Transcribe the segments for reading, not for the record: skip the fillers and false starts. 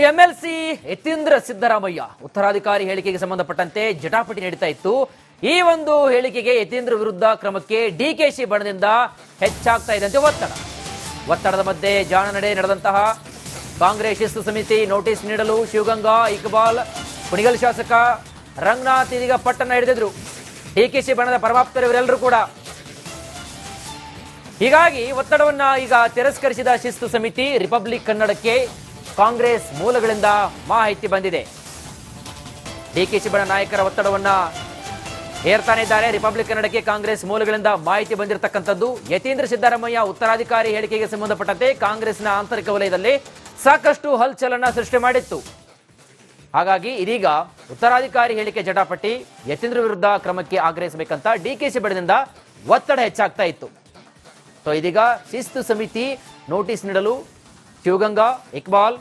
MLC Yathindra Siddaramaiah ಉತ್ತರಾಧಿಕಾರಿ ಹೇಳಿಕೆಗೆ ಸಂಬಂಧಪಟ್ಟಂತೆ ಜಟಾಪಟಿ ನಡೀತಾ ಇತ್ತು. ಈ ಒಂದು ಹೇಳಿಕೆಗೆ ಯತೀಂದ್ರ ವಿರುದ್ಧ ಕ್ರಮಕ್ಕೆ ಡಿಕೆಶಿ ಬಣದಿಂದ ಹೆಚ್ಚಾಗ್ತಾ ಇದ್ದಂತೆ ಒತ್ತಡದ ಮಧ್ಯೆ ಜಾಣ ನಡೆ ನಡೆದಂತಹ ಕಾಂಗ್ರೆಸ್ ಶಿಸ್ತು ಸಮಿತಿ ನೋಟಿಸ್ ನೀಡಲು ಶಿವಗಂಗಾ, ಇಕ್ಬಾಲ್, ಕುಣಿಗಲ್ ಶಾಸಕ ರಂಗನಾಥ್ ಇದೀಗ ಪಟ್ಟಣ ಹಿಡಿದಿದ್ರು. ಡಿಕೆಶಿ ಬಣದ ಪರಮಾಪ್ತರು ಇವರೆಲ್ಲರೂ ಕೂಡ. ಹೀಗಾಗಿ ಒತ್ತಡವನ್ನ ಈಗ ತಿರಸ್ಕರಿಸಿದ ಶಿಸ್ತು ಸಮಿತಿ ರಿಪಬ್ಲಿಕ್ ಕನ್ನಡಕ್ಕೆ ಕಾಂಗ್ರೆಸ್ ಮೂಲಗಳಿಂದ ಮಾಹಿತಿ ಬಂದಿದೆ. ಡಿಕೆಶಿ ಬಣ ನಾಯಕರ ಒತ್ತಡವನ್ನ ಹೇರ್ತಾನೆ ಇದ್ದಾರೆ. ರಿಪಬ್ಲಿಕ್ ಕನ್ನಡಕ್ಕೆ ಕಾಂಗ್ರೆಸ್ ಮೂಲಗಳಿಂದ ಮಾಹಿತಿ ಬಂದಿರತಕ್ಕಂಥದ್ದು. ಯತೀಂದ್ರ ಸಿದ್ದರಾಮಯ್ಯ ಉತ್ತರಾಧಿಕಾರಿ ಹೇಳಿಕೆಗೆ ಸಂಬಂಧಪಟ್ಟಂತೆ ಕಾಂಗ್ರೆಸ್ನ ಆಂತರಿಕ ವಲಯದಲ್ಲಿ ಸಾಕಷ್ಟು ಹಲ್ಚಲನ್ನ ಸೃಷ್ಟಿ ಮಾಡಿತ್ತು. ಹಾಗಾಗಿ ಇದೀಗ ಉತ್ತರಾಧಿಕಾರಿ ಹೇಳಿಕೆ ಜಟಾಪಟಿ, ಯತೀಂದ್ರ ವಿರುದ್ಧ ಕ್ರಮಕ್ಕೆ ಆಗ್ರಹಿಸಬೇಕಂತ ಡಿಕೆಶಿ ಬಣದಿಂದ ಒತ್ತಡ ಹೆಚ್ಚಾಗ್ತಾ ಇತ್ತು. ಸೊ ಇದೀಗ ಶಿಸ್ತು ಸಮಿತಿ ನೋಟಿಸ್ ನೀಡಲು ಶಿವಗಂಗಾ, ಇಕ್ಬಾಲ್,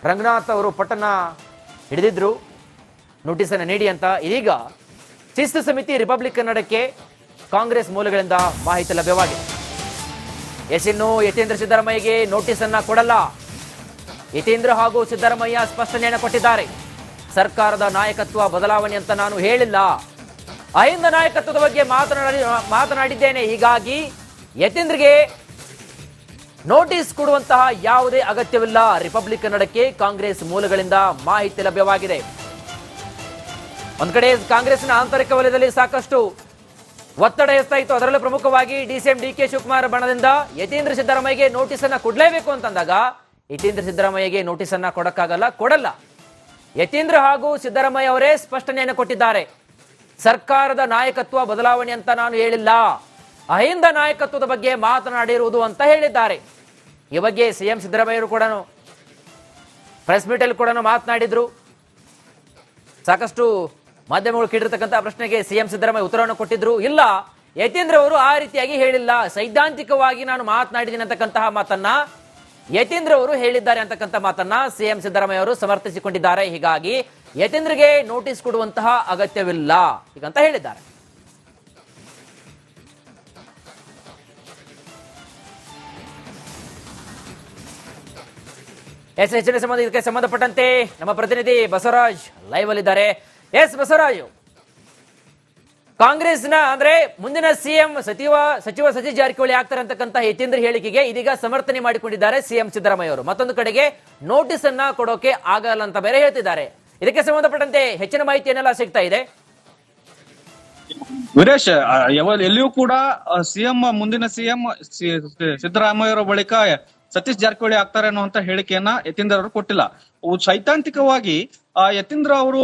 ರಂಗನಾಥ್ ಅವರು ಪಟ್ಟಣ ಹಿಡಿದಿದ್ರು ನೋಟಿಸನ್ನು ನೀಡಿ ಅಂತ. ಇದೀಗ ಶಿಸ್ತು ಸಮಿತಿ ರಿಪಬ್ಲಿಕ್ ಕನ್ನಡಕ್ಕೆ ಕಾಂಗ್ರೆಸ್ ಮೂಲಗಳಿಂದ ಮಾಹಿತಿ ಲಭ್ಯವಾಗಿದೆ. ಇನ್ನು ಯತೀಂದ್ರ ಸಿದ್ದರಾಮಯ್ಯಗೆ ನೋಟಿಸ್ ಅನ್ನ ಕೊಡಲ್ಲ. ಯತೀಂದ್ರ ಹಾಗೂ ಸಿದ್ದರಾಮಯ್ಯ ಸ್ಪಷ್ಟನೆಯನ್ನು ಕೊಟ್ಟಿದ್ದಾರೆ. ಸರ್ಕಾರದ ನಾಯಕತ್ವ ಬದಲಾವಣೆ ಅಂತ ನಾನು ಹೇಳಿಲ್ಲ. ಅಹಿಂದ ನಾಯಕತ್ವದ ಬಗ್ಗೆ ಮಾತನಾಡಿದ್ದೇನೆ. ಹೀಗಾಗಿ ಯತೀಂದ್ರಿಗೆ ನೋಟಿಸ್ ಕೊಡುವಂತಹ ಯಾವುದೇ ಅಗತ್ಯವಿಲ್ಲ. ರಿಪಬ್ಲಿಕ್ ಕನ್ನಡಕ್ಕೆ ಕಾಂಗ್ರೆಸ್ ಮೂಲಗಳಿಂದ ಮಾಹಿತಿ ಲಭ್ಯವಾಗಿದೆ. ಒಂದ್ ಕಡೆ ಕಾಂಗ್ರೆಸ್ನ ಆಂತರಿಕ ವಲಯದಲ್ಲಿ ಸಾಕಷ್ಟು ಒತ್ತಡ ಎಸ್ತಾ ಇತ್ತು. ಅದರಲ್ಲೂ ಪ್ರಮುಖವಾಗಿ ಡಿಸಿಎಂ ಡಿಕೆ ಶಿವಕುಮಾರ್ ಬಣದಿಂದ ಯತೀಂದ್ರ ಸಿದ್ದರಾಮಯ್ಯಗೆ ನೋಟಿಸ್ ಅನ್ನ ಕೊಡಲೇಬೇಕು ಅಂತಂದಾಗ ಯತೀಂದ್ರ ಸಿದ್ದರಾಮಯ್ಯಗೆ ನೋಟಿಸ್ ಅನ್ನ ಕೊಡಕ್ಕಾಗಲ್ಲ, ಕೊಡಲ್ಲ. ಯತೀಂದ್ರ ಹಾಗೂ ಸಿದ್ದರಾಮಯ್ಯ ಅವರೇ ಸ್ಪಷ್ಟನೆಯನ್ನು ಕೊಟ್ಟಿದ್ದಾರೆ. ಸರ್ಕಾರದ ನಾಯಕತ್ವ ಬದಲಾವಣೆ ಅಂತ ನಾನು ಹೇಳಿಲ್ಲ, ಅಹಿಂದ ನಾಯಕತ್ವದ ಬಗ್ಗೆ ಮಾತನಾಡಿರುವುದು ಅಂತ ಹೇಳಿದ್ದಾರೆ. ಈ ಬಗ್ಗೆ ಸಿಎಂ ಸಿದ್ದರಾಮಯ್ಯರು ಕೂಡ ಪ್ರೆಸ್ ಮೀಟ್ ಅಲ್ಲಿ ಕೂಡ ಮಾತನಾಡಿದ್ರು. ಸಾಕಷ್ಟು ಮಾಧ್ಯಮಗಳು ಕೇಳಿರ್ತಕ್ಕಂಥ ಪ್ರಶ್ನೆಗೆ ಸಿಎಂ ಸಿದ್ದರಾಮಯ್ಯ ಉತ್ತರವನ್ನು ಕೊಟ್ಟಿದ್ರು. ಇಲ್ಲ, ಯತೀಂದ್ರ ಅವರು ಆ ರೀತಿಯಾಗಿ ಹೇಳಿಲ್ಲ, ಸೈದ್ಧಾಂತಿಕವಾಗಿ ನಾನು ಮಾತನಾಡಿದ್ದೀನಿ ಅಂತಕ್ಕಂತಹ ಮಾತನ್ನ ಯತೀಂದ್ರ ಅವರು ಹೇಳಿದ್ದಾರೆ ಅಂತಕ್ಕಂಥ ಮಾತನ್ನ ಸಿಎಂ ಸಿದ್ದರಾಮಯ್ಯ ಅವರು ಸಮರ್ಥಿಸಿಕೊಂಡಿದ್ದಾರೆ. ಹೀಗಾಗಿ ಯತೀಂದ್ರಿಗೆ ನೋಟಿಸ್ ಕೊಡುವಂತಹ ಅಗತ್ಯವಿಲ್ಲ ಹೀಗಂತ ಹೇಳಿದ್ದಾರೆ. ಹೆಚ್ಚಿನ ಇದಕ್ಕೆ ಸಂಬಂಧಪಟ್ಟಂತೆ ನಮ್ಮ ಪ್ರತಿನಿಧಿ ಬಸವರಾಜ್ ಲೈವ್ ಅಲ್ಲಿದ್ದಾರೆ. ಬಸವರಾಜ್, ಕಾಂಗ್ರೆಸ್ನ ಅಂದ್ರೆ ಮುಂದಿನ ಸಿಎಂ ಸಚಿವ ಸತೀಶ್ ಜಾರಕಿಹೊಳಿ ಆಗ್ತಾರೆ ಅಂತಕ್ಕಂಥ ಯತೀಂದ್ರ ಹೇಳಿಕೆಗೆ ಇದೀಗ ಸಮರ್ಥನೆ ಮಾಡಿಕೊಂಡಿದ್ದಾರೆ ಸಿಎಂ ಸಿದ್ದರಾಮಯ್ಯ ಅವರು. ಮತ್ತೊಂದು ಕಡೆಗೆ ನೋಟಿಸ್ ಅನ್ನ ಕೊಡೋಕೆ ಆಗಲ್ಲ ಅಂತ ಬೇರೆ ಹೇಳ್ತಿದ್ದಾರೆ. ಇದಕ್ಕೆ ಸಂಬಂಧಪಟ್ಟಂತೆ ಹೆಚ್ಚಿನ ಮಾಹಿತಿ ಏನೆಲ್ಲ ಸಿಗ್ತಾ ಇದೆ? ವೀರೇಶ್, ಎಲ್ಲಿಯೂ ಕೂಡ ಮುಂದಿನ ಸಿಎಂ ಸಿದ್ದರಾಮಯ್ಯ ಅವರ ಬಳಿಕ ಸತೀಶ್ ಜಾರಕಿಹೊಳಿ ಆಗ್ತಾರೆ ಅನ್ನುವಂತ ಹೇಳಿಕೆಯನ್ನ ಯತೀಂದ್ರ ಅವರು ಕೊಟ್ಟಿಲ್ಲ. ಸೈದ್ಧಾಂತಿಕವಾಗಿ ಯತೀಂದ್ರ ಅವರು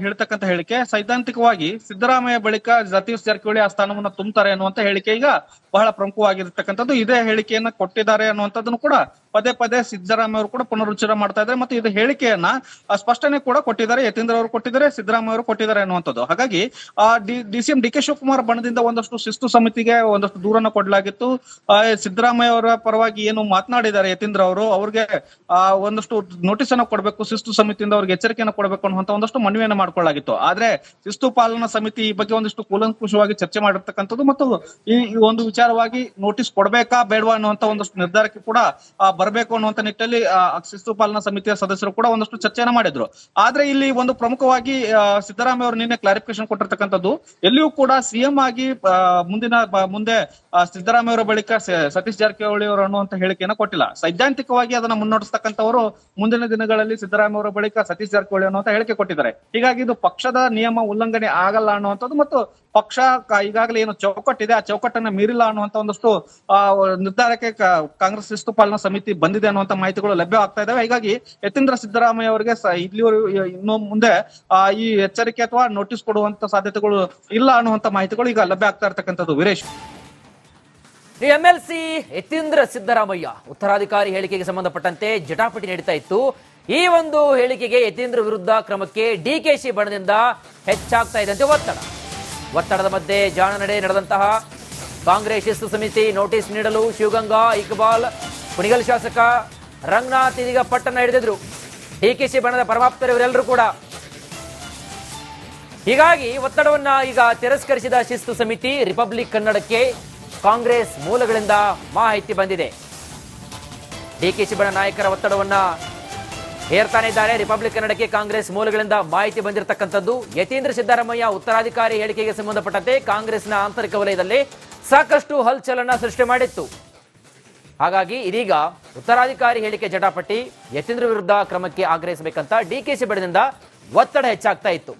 ಹೇಳ್ತಕ್ಕಂಥ ಹೇಳಿಕೆ ಸೈದ್ಧಾಂತಿಕವಾಗಿ ಸಿದ್ದರಾಮಯ್ಯ ಬಳಿಕ ಸತೀಶ್ ಜಾರಕಿಹೊಳಿ ಆ ಸ್ಥಾನವನ್ನ ತುಂಬುತ್ತಾರೆ ಅನ್ನುವಂತ ಹೇಳಿಕೆ ಈಗ ಬಹಳ ಪ್ರಮುಖವಾಗಿರ್ತಕ್ಕಂಥದ್ದು. ಇದೇ ಹೇಳಿಕೆಯನ್ನ ಕೊಟ್ಟಿದ್ದಾರೆ ಅನ್ನುವಂಥದ್ದನ್ನು ಕೂಡ ಪದೇ ಪದೇ ಸಿದ್ದರಾಮಯ್ಯ ಅವರು ಕೂಡ ಪುನರುಚ್ಚಾರ ಮಾಡ್ತಾ ಇದ್ದಾರೆ. ಮತ್ತು ಇದು ಹೇಳಿಕೆಯನ್ನ ಸ್ಪಷ್ಟನೆ ಕೂಡ ಕೊಟ್ಟಿದ್ದಾರೆ, ಯತೀಂದ್ರ ಅವರು ಕೊಟ್ಟಿದ್ದಾರೆ, ಸಿದ್ದರಾಮಯ್ಯ ಅವರು ಕೊಟ್ಟಿದ್ದಾರೆ ಅನ್ನುವಂಥದ್ದು. ಹಾಗಾಗಿ ಡಿಸಿಎಂ ಡಿಕೆ ಶಿವಕುಮಾರ್ ಬಣದಿಂದ ಒಂದಷ್ಟು ಶಿಸ್ತು ಸಮಿತಿಗೆ ಒಂದಷ್ಟು ದೂರನ್ನ ಕೊಡಲಾಗಿತ್ತು. ಸಿದ್ದರಾಮಯ್ಯ ಅವರ ಪರವಾಗಿ ಏನು ಮಾತನಾಡಿದ್ದಾರೆ ಯತೀಂದ್ರ ಅವರು, ಅವ್ರಿಗೆ ಒಂದಷ್ಟು ನೋಟಿಸ್ ಅನ್ನ ಕೊಡಬೇಕು, ಶಿಸ್ತು ಸಮಿತಿಯಿಂದ ಅವ್ರಿಗೆ ಎಚ್ಚರಿಕೆಯನ್ನು ಕೊಡಬೇಕು ಅನ್ನುವಂತ ಒಂದಷ್ಟು ಮನವಿಯನ್ನು ಮಾಡ್ಕೊಳ್ಳಾಗಿತ್ತು. ಆದ್ರೆ ಶಿಸ್ತು ಪಾಲನಾ ಸಮಿತಿ ಈ ಬಗ್ಗೆ ಒಂದಿಷ್ಟು ಕೂಲಂಕುಷವಾಗಿ ಚರ್ಚೆ ಮಾಡಿರ್ತಕ್ಕಂಥದ್ದು ಮತ್ತು ಈ ಒಂದು ವಿಚಾರವಾಗಿ ನೋಟಿಸ್ ಕೊಡ್ಬೇಕಾ ಬೇಡವಾ ಅನ್ನುವಂತ ಒಂದಷ್ಟು ನಿರ್ಧಾರಕ್ಕೆ ಕೂಡ ಬರಬೇಕು ಅನ್ನುವಂತ ನಿಟ್ಟಿನಲ್ಲಿ ಶಿಸ್ತು ಪಾಲನಾ ಸಮಿತಿಯ ಸದಸ್ಯರು ಕೂಡ ಒಂದಷ್ಟು ಚರ್ಚೆಯನ್ನ ಮಾಡಿದ್ರು. ಆದ್ರೆ ಇಲ್ಲಿ ಒಂದು ಪ್ರಮುಖವಾಗಿ ಸಿದ್ದರಾಮಯ್ಯ ಅವರು ನಿನ್ನೆ ಕ್ಲಾರಿಫಿಕೇಶನ್ ಕೊಟ್ಟಿರ್ತಕ್ಕಂಥದ್ದು, ಎಲ್ಲಿಯೂ ಕೂಡ ಸಿಎಂ ಆಗಿ ಮುಂದೆ ಸಿದ್ದರಾಮಯ್ಯ ಅವರ ಬಳಿಕ ಸತೀಶ್ ಜಾರಕಿಹೊಳಿ ಅವರು ಅನ್ನುವಂತ ಹೇಳಿಕೆಯನ್ನ ಕೊಟ್ಟಿಲ್ಲ. ಸೈದ್ಧಾಂತಿಕವಾಗಿ ಅದನ್ನ ಮುನ್ನಡೆಸ್ತಕ್ಕಂಥವರು ಮುಂದಿನ ದಿನಗಳಲ್ಲಿ ಸಿದ್ದರಾಮಯ್ಯ ಅವರ ಬಳಿಕ ಸತೀಶ್ ಜಾರಕಿಹೊಳಿ ಅನ್ನುವಂತ ಹೇಳಿಕೆ ಕೊಟ್ಟಿದ್ದಾರೆ. ಹೀಗಾಗಿ ಇದು ಪಕ್ಷದ ನಿಯಮ ಉಲ್ಲಂಘನೆ ಆಗಲ್ಲ ಅನ್ನುವಂಥದ್ದು ಮತ್ತು ಪಕ್ಷ ಈಗಾಗಲೇ ಏನು ಚೌಕಟ್ಟಿದೆ ಆ ಚೌಕಟ್ಟನ್ನ ಮೀರಿಲ್ಲ ಅನ್ನುವಂತ ಒಂದಷ್ಟು ನಿರ್ಧಾರಕ್ಕೆ ಕಾಂಗ್ರೆಸ್ ಶಿಸ್ತು ಪಾಲನಾ ಸಮಿತಿ ಬಂದಿದೆ ಅನ್ನುವಂತ ಮಾಹಿತಿಗಳು ಲಭ್ಯವಾಗ್ತಾ ಇದಾವೆ. ಹೀಗಾಗಿ ಯತೀಂದ್ರ ಸಿದ್ದರಾಮಯ್ಯ ಅವರಿಗೆ ಇನ್ನು ಮುಂದೆ ಈ ಎಚ್ಚರಿಕೆ ಅಥವಾ ನೋಟಿಸ್ ಕೊಡುವಂತ ಸಾಧ್ಯತೆಗಳು ಇಲ್ಲ ಅನ್ನುವಂತ ಮಾಹಿತಿಗಳು ಈಗ ಲಭ್ಯ ಆಗ್ತಾ ಇರ್ತಕ್ಕಂಥದ್ದು. ವೀರೇಶ್, ಎಂಎಲ್ಸಿ ಯತೀಂದ್ರ ಸಿದ್ದರಾಮಯ್ಯ ಉತ್ತರಾಧಿಕಾರಿ ಹೇಳಿಕೆಗೆ ಸಂಬಂಧಪಟ್ಟಂತೆ ಜಟಾಪಟಿ ನಡೀತಾ ಇತ್ತು. ಈ ಒಂದು ಹೇಳಿಕೆಗೆ ಯತೀಂದ್ರ ವಿರುದ್ಧ ಕ್ರಮಕ್ಕೆ ಡಿಕೆಶಿ ಬಣದಿಂದ ಹೆಚ್ಚಾಗ್ತಾ ಇದ್ದಂತೆ ಒತ್ತಡದ ಮಧ್ಯೆ ಜಾಣ ನಡೆ ನಡೆದಂತಹ ಕಾಂಗ್ರೆಸ್ ಶಿಸ್ತು ಸಮಿತಿ ನೋಟಿಸ್ ನೀಡಲು ಶಿವಗಂಗಾ, ಇಕ್ಬಾಲ್, ಕುಣಿಗಲ್ ಶಾಸಕ ರಂಗನಾಥ್ ಇದೀಗ ಪಟ್ಟಣ ಹಿಡಿದಿದ್ರು. ಡಿಕೆಶಿ ಬಣದ ಪರಮಾಪ್ತರು ಇವರೆಲ್ಲರೂ ಕೂಡ. ಹೀಗಾಗಿ ಒತ್ತಡವನ್ನ ಈಗ ತಿರಸ್ಕರಿಸಿದ ಶಿಸ್ತು ಸಮಿತಿ ರಿಪಬ್ಲಿಕ್ ಕನ್ನಡಕ್ಕೆ ಕಾಂಗ್ರೆಸ್ ಮೂಲಗಳಿಂದ ಮಾಹಿತಿ ಬಂದಿದೆ. ಡಿಕೆಶಿ ಬಣ ನಾಯಕರ ಒತ್ತಡವನ್ನ ಹೇರ್ತಾನೆ ಇದ್ದಾರೆ. ರಿಪಬ್ಲಿಕ್ ಕನ್ನಡಕ್ಕೆ ಕಾಂಗ್ರೆಸ್ ಮೂಲಗಳಿಂದ ಮಾಹಿತಿ ಬಂದಿರತಕ್ಕಂಥದ್ದು. ಯತೀಂದ್ರ ಸಿದ್ದರಾಮಯ್ಯ ಉತ್ತರಾಧಿಕಾರಿ ಹೇಳಿಕೆಗೆ ಸಂಬಂಧಪಟ್ಟಂತೆ ಕಾಂಗ್ರೆಸ್ನ ಆಂತರಿಕ ವಲಯದಲ್ಲಿ ಸಾಕಷ್ಟು ಹಲ್ಚಲನ್ನ ಸೃಷ್ಟಿ ಮಾಡಿತ್ತು. ಹಾಗಾಗಿ ಇದೀಗ ಉತ್ತರಾಧಿಕಾರಿ ಹೇಳಿಕೆ ಜಟಾಪಟಿ, ಯತೀಂದ್ರ ವಿರುದ್ಧ ಕ್ರಮಕ್ಕೆ ಆಗ್ರಹಿಸಬೇಕಂತ ಡಿಕೆಶಿ ಬಣದಿಂದ ಒತ್ತಡ ಹೆಚ್ಚಾಗ್ತಾ ಇತ್ತು.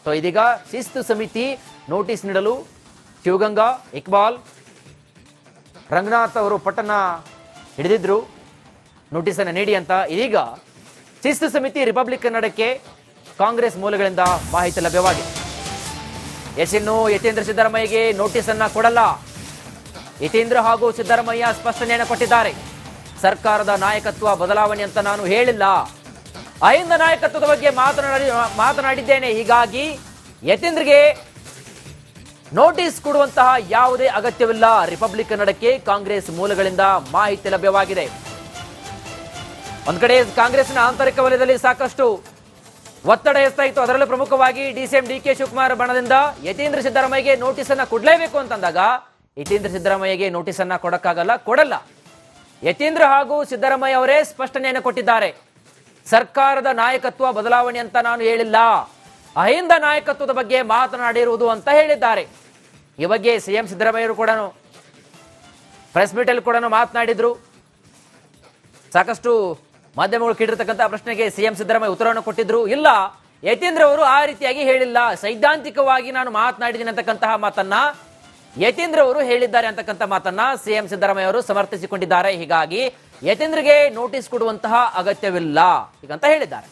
ಸೊ ಇದೀಗ ಶಿಸ್ತು ಸಮಿತಿ ನೋಟಿಸ್ ನೀಡಲು ಶಿವಗಂಗಾ, ಇಕ್ಬಾಲ್, ರಂಗನಾಥ್ ಅವರು ಪಟ್ಟಣ ಹಿಡಿದಿದ್ರು ನೋಟಿಸ್ ಅನ್ನು ನೀಡಿ ಅಂತ. ಇದೀಗ ಶಿಸ್ತು ಸಮಿತಿ ರಿಪಬ್ಲಿಕ್ ಕನ್ನಡಕ್ಕೆ ಕಾಂಗ್ರೆಸ್ ಮೂಲಗಳಿಂದ ಮಾಹಿತಿ ಲಭ್ಯವಾಗಿದೆ. ಇನ್ನು ಯತೀಂದ್ರ ಸಿದ್ದರಾಮಯ್ಯಗೆ ನೋಟಿಸ್ ಅನ್ನ ಕೊಡಲ್ಲ. ಯತೀಂದ್ರ ಹಾಗೂ ಸಿದ್ದರಾಮಯ್ಯ ಸ್ಪಷ್ಟನೆಯನ್ನು ಕೊಟ್ಟಿದ್ದಾರೆ. ಸರ್ಕಾರದ ನಾಯಕತ್ವ ಬದಲಾವಣೆ ಅಂತ ನಾನು ಹೇಳಿಲ್ಲ. ಅಹಿಂದ ನಾಯಕತ್ವದ ಬಗ್ಗೆ ಮಾತನಾಡಿದ್ದೇನೆ. ಹೀಗಾಗಿ ಯತೀಂದ್ರಗೆ ನೋಟಿಸ್ ಕೊಡುವಂತಹ ಯಾವುದೇ ಅಗತ್ಯವಿಲ್ಲ. ರಿಪಬ್ಲಿಕ್ ಕನ್ನಡಕ್ಕೆ ಕಾಂಗ್ರೆಸ್ ಮೂಲಗಳಿಂದ ಮಾಹಿತಿ ಲಭ್ಯವಾಗಿದೆ. ಒಂದ್ ಕಡೆ ಕಾಂಗ್ರೆಸ್ನ ಆಂತರಿಕ ವಲಯದಲ್ಲಿ ಸಾಕಷ್ಟು ಒತ್ತಡ ಎಸ್ತಾ ಇತ್ತು. ಅದರಲ್ಲೂ ಪ್ರಮುಖವಾಗಿ ಡಿಸಿಎಂ ಡಿಕೆ ಶಿವಕುಮಾರ್ ಬಣದಿಂದ ಯತೀಂದ್ರ ಸಿದ್ದರಾಮಯ್ಯಗೆ ನೋಟಿಸ್ ಅನ್ನ ಕೊಡ್ಲೇಬೇಕು ಅಂತಂದಾಗ ಯತೀಂದ್ರ ಸಿದ್ದರಾಮಯ್ಯಗೆ ನೋಟಿಸ್ ಅನ್ನ ಕೊಡಲ್ಲ. ಯತೀಂದ್ರ ಹಾಗೂ ಸಿದ್ದರಾಮಯ್ಯ ಅವರೇ ಸ್ಪಷ್ಟನೆಯನ್ನು ಕೊಟ್ಟಿದ್ದಾರೆ. ಸರ್ಕಾರದ ನಾಯಕತ್ವ ಬದಲಾವಣೆ ಅಂತ ನಾನು ಹೇಳಿಲ್ಲ. ಅಹಿಂದ ನಾಯಕತ್ವದ ಬಗ್ಗೆ ಮಾತನಾಡಿರುವುದು ಅಂತ ಹೇಳಿದ್ದಾರೆ. ಈ ಬಗ್ಗೆ ಸಿಎಂ ಸಿದ್ದರಾಮಯ್ಯರು ಕೂಡ ಪ್ರೆಸ್ ಮೀಟ್ ಅಲ್ಲಿ ಕೂಡ ಮಾತನಾಡಿದ್ರು. ಸಾಕಷ್ಟು ಮಾಧ್ಯಮಗಳು ಕೇಳಿರ್ತಕ್ಕಂಥ ಪ್ರಶ್ನೆಗೆ ಸಿಎಂ ಸಿದ್ದರಾಮಯ್ಯ ಉತ್ತರವನ್ನು ಕೊಟ್ಟಿದ್ರು. ಇಲ್ಲ, ಯತೀಂದ್ರ ಅವರು ಆ ರೀತಿಯಾಗಿ ಹೇಳಿಲ್ಲ, ಸೈದ್ಧಾಂತಿಕವಾಗಿ ನಾನು ಮಾತನಾಡಿದ್ದೀನಿ ಅಂತಕ್ಕಂತಹ ಮಾತನ್ನ ಯತೀಂದ್ರ ಅವರು ಹೇಳಿದ್ದಾರೆ ಅಂತಕ್ಕಂಥ ಮಾತನ್ನ ಸಿಎಂ ಸಿದ್ದರಾಮಯ್ಯ ಅವರು ಸಮರ್ಥಿಸಿಕೊಂಡಿದ್ದಾರೆ. ಹೀಗಾಗಿ ಯತೀಂದ್ರಗೆ ನೋಟಿಸ್ ಕೊಡುವಂತಹ ಅಗತ್ಯವಿಲ್ಲ ಹೀಗಂತ ಹೇಳಿದ್ದಾರೆ.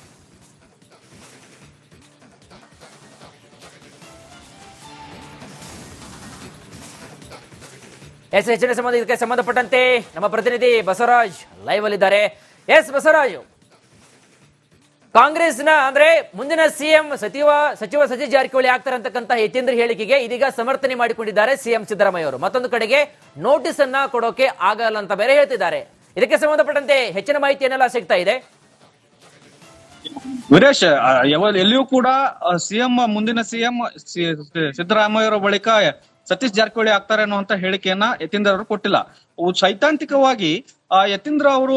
ಹೆಚ್ಚಿನ ಇದಕ್ಕೆ ಸಂಬಂಧಪಟ್ಟಂತೆ ನಮ್ಮ ಪ್ರತಿನಿಧಿ ಬಸವರಾಜ್ ಲೈವ್ ಅಲ್ಲಿದ್ದಾರೆ. ಎಸ್ ಬಸವರಾಜ್, ಕಾಂಗ್ರೆಸ್ನ ಅಂದ್ರೆ ಮುಂದಿನ ಸಿಎಂ ಸಚಿವ ಸತೀಶ್ ಜಾರಕಿಹೊಳಿ ಆಗ್ತಾರೆ ಅಂತಕ್ಕಂಥ ಯತೀಂದ್ರ ಹೇಳಿಕೆಗೆ ಇದೀಗ ಸಮರ್ಥನೆ ಮಾಡಿಕೊಂಡಿದ್ದಾರೆ ಸಿಎಂ ಸಿದ್ದರಾಮಯ್ಯ ಅವರು. ಮತ್ತೊಂದು ಕಡೆಗೆ ನೋಟಿಸ್ ಅನ್ನ ಕೊಡೋಕೆ ಆಗಲ್ಲ ಅಂತ ಬೇರೆ ಹೇಳ್ತಿದ್ದಾರೆ. ಇದಕ್ಕೆ ಸಂಬಂಧಪಟ್ಟಂತೆ ಹೆಚ್ಚಿನ ಮಾಹಿತಿಯನ್ನೆಲ್ಲ ಸಿಗ್ತಾ ಇದೆ. ವೀರೇಶ್, ಎಲ್ಲಿಯೂ ಕೂಡ ಮುಂದಿನ ಸಿಎಂ ಸಿದ್ದರಾಮಯ್ಯ ಬಳಿಕ ಸತೀಶ್ ಜಾರಕಿಹೊಳಿ ಆಗ್ತಾರೆ ಅನ್ನುವಂತ ಹೇಳಿಕೆಯನ್ನ ಯತೀಂದ್ರ ಅವರು ಕೊಟ್ಟಿಲ್ಲ. ಸೈದ್ಧಾಂತಿಕವಾಗಿ ಯತೀಂದ್ರ ಅವರು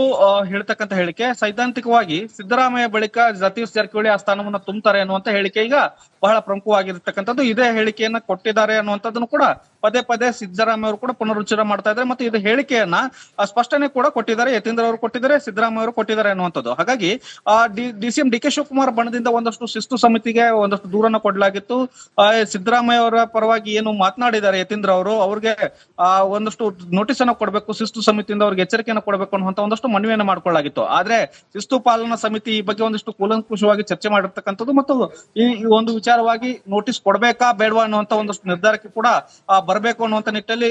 ಹೇಳ್ತಕ್ಕಂಥ ಹೇಳಿಕೆ ಸೈದ್ಧಾಂತಿಕವಾಗಿ ಸಿದ್ದರಾಮಯ್ಯ ಬಳಿಕ ಸತೀಶ್ ಜಾರಕಿಹೊಳಿ ಆ ಸ್ಥಾನವನ್ನ ತುಂಬುತ್ತಾರೆ ಅನ್ನುವಂತ ಹೇಳಿಕೆ ಈಗ ಬಹಳ ಪ್ರಮುಖವಾಗಿರ್ತಕ್ಕಂಥದ್ದು. ಇದೇ ಹೇಳಿಕೆಯನ್ನ ಕೊಟ್ಟಿದ್ದಾರೆ ಅನ್ನುವಂಥದ್ದನ್ನು ಕೂಡ ಪದೇ ಪದೇ ಸಿದ್ದರಾಮಯ್ಯ ಅವರು ಕೂಡ ಪುನರುಚ್ಚಾರ ಮಾಡ್ತಾ ಇದ್ದಾರೆ. ಮತ್ತು ಇದು ಹೇಳಿಕೆಯನ್ನ ಸ್ಪಷ್ಟನೆ ಕೂಡ ಕೊಟ್ಟಿದ್ದಾರೆ. ಯತೀಂದ್ರ ಅವರು ಕೊಟ್ಟಿದ್ದಾರೆ, ಸಿದ್ದರಾಮಯ್ಯ ಅವರು ಕೊಟ್ಟಿದ್ದಾರೆ ಅನ್ನುವಂಥದ್ದು. ಹಾಗಾಗಿ ಡಿಸಿಎಂ ಡಿಕೆ ಶಿವಕುಮಾರ್ ಬಣದಿಂದ ಒಂದಷ್ಟು ಶಿಸ್ತು ಸಮಿತಿಗೆ ಒಂದಷ್ಟು ದೂರನ್ನ ಕೊಡಲಾಗಿತ್ತು. ಸಿದ್ದರಾಮಯ್ಯ ಅವರ ಪರವಾಗಿ ಏನು ಮಾತನಾಡಿದ್ದಾರೆ ಯತೀಂದ್ರ ಅವರು, ಅವ್ರಿಗೆ ಒಂದಷ್ಟು ನೋಟಿಸ್ ಅನ್ನ ಕೊಡಬೇಕು, ಶಿಸ್ತು ಸಮಿತಿಯಿಂದ ಅವ್ರಿಗೆ ಎಚ್ಚರಿಕೆಯನ್ನು ಕೊಡಬೇಕು ಅನ್ನುವಂತ ಒಂದಷ್ಟು ಮನವಿಯನ್ನು ಮಾಡ್ಕೊಳ್ಳಾಗಿತ್ತು. ಆದ್ರೆ ಶಿಸ್ತು ಪಾಲನಾ ಸಮಿತಿ ಈ ಬಗ್ಗೆ ಒಂದಿಷ್ಟು ಕೂಲಂಕುಷವಾಗಿ ಚರ್ಚೆ ಮಾಡಿರ್ತಕ್ಕಂಥದ್ದು ಮತ್ತು ಈ ಒಂದು ವಿಚಾರವಾಗಿ ನೋಟಿಸ್ ಕೊಡ್ಬೇಕಾ ಬೇಡವಾ ಅನ್ನುವಂತ ಒಂದಷ್ಟು ನಿರ್ಧಾರಕ್ಕೆ ಕೂಡ ಬರಬೇಕು ಅನ್ನುವಂತ ನಿಟ್ಟಿನಲ್ಲಿ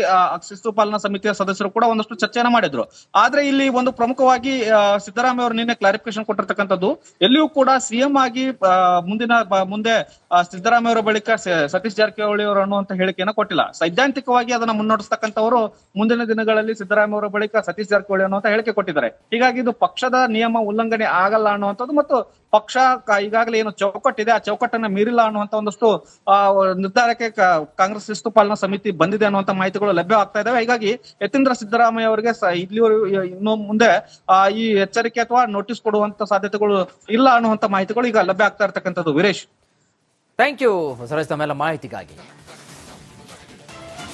ಶಿಸ್ತು ಪಾಲನಾ ಸಮಿತಿಯ ಸದಸ್ಯರು ಕೂಡ ಒಂದಷ್ಟು ಚರ್ಚೆಯನ್ನ ಮಾಡಿದ್ರು. ಆದ್ರೆ ಇಲ್ಲಿ ಒಂದು ಪ್ರಮುಖವಾಗಿ ಸಿದ್ದರಾಮಯ್ಯ ಅವರು ನಿನ್ನೆ ಕ್ಲಾರಿಫಿಕೇಶನ್ ಕೊಟ್ಟಿರ್ತಕ್ಕಂಥದ್ದು, ಎಲ್ಲಿಯೂ ಕೂಡ ಸಿಎಂ ಆಗಿ ಮುಂದೆ ಸಿದ್ದರಾಮಯ್ಯ ಅವರ ಬಳಿಕ ಸತೀಶ್ ಜಾರಕಿಹೊಳಿ ಅವರು ಅನ್ನುವಂತ ಹೇಳಿಕೆಯನ್ನ ಕೊಟ್ಟಿಲ್ಲ. ಸೈದ್ಧಾಂತಿಕವಾಗಿ ಅದನ್ನ ಮುನ್ನಡೆಸ್ತಕ್ಕಂಥವರು ಮುಂದಿನ ದಿನಗಳಲ್ಲಿ ಸಿದ್ದರಾಮಯ್ಯ ಅವರ ಬಳಿಕ ಸತೀಶ್ ಜಾರಕಿಹೊಳಿ ಅನ್ನುವಂತ ಹೇಳಿಕೆ ಕೊಟ್ಟಿದ್ದಾರೆ. ಹೀಗಾಗಿ ಇದು ಪಕ್ಷದ ನಿಯಮ ಉಲ್ಲಂಘನೆ ಆಗಲ್ಲ ಅನ್ನುವಂಥದ್ದು ಮತ್ತು ಪಕ್ಷ ಈಗಾಗಲೇ ಏನು ಚೌಕಟ್ಟಿದೆ ಆ ಚೌಕಟ್ಟನ್ನ ಮೀರಿಲ್ಲ ಅನ್ನುವಂತ ಒಂದಷ್ಟು ನಿರ್ಧಾರಕ್ಕೆ ಕಾಂಗ್ರೆಸ್ ಶಿಸ್ತು ಪಾಲನಾ ಸಮಿತಿ ಬಂದಿದೆ ಅನ್ನುವಂತ ಮಾಹಿತಿಗಳು ಲಭ್ಯ ಆಗ್ತಾ ಇದಾವೆ. ಹೀಗಾಗಿ ಯತೀಂದ್ರ ಸಿದ್ದರಾಮಯ್ಯ ಅವರಿಗೆ ಇನ್ನು ಮುಂದೆ ಈ ಎಚ್ಚರಿಕೆ ಅಥವಾ ನೋಟಿಸ್ ಕೊಡುವಂತ ಸಾಧ್ಯತೆಗಳು ಇಲ್ಲ ಅನ್ನುವಂತ ಮಾಹಿತಿಗಳು ಈಗ ಲಭ್ಯ ಆಗ್ತಾ ಇರ್ತಕ್ಕಂಥದ್ದು. ವೀರೇಶ್, ಥ್ಯಾಂಕ್ ಯು ಬಸವರಾಜ್ ತಮ್ಮೆಲ್ಲ ಮಾಹಿತಿಗಾಗಿ.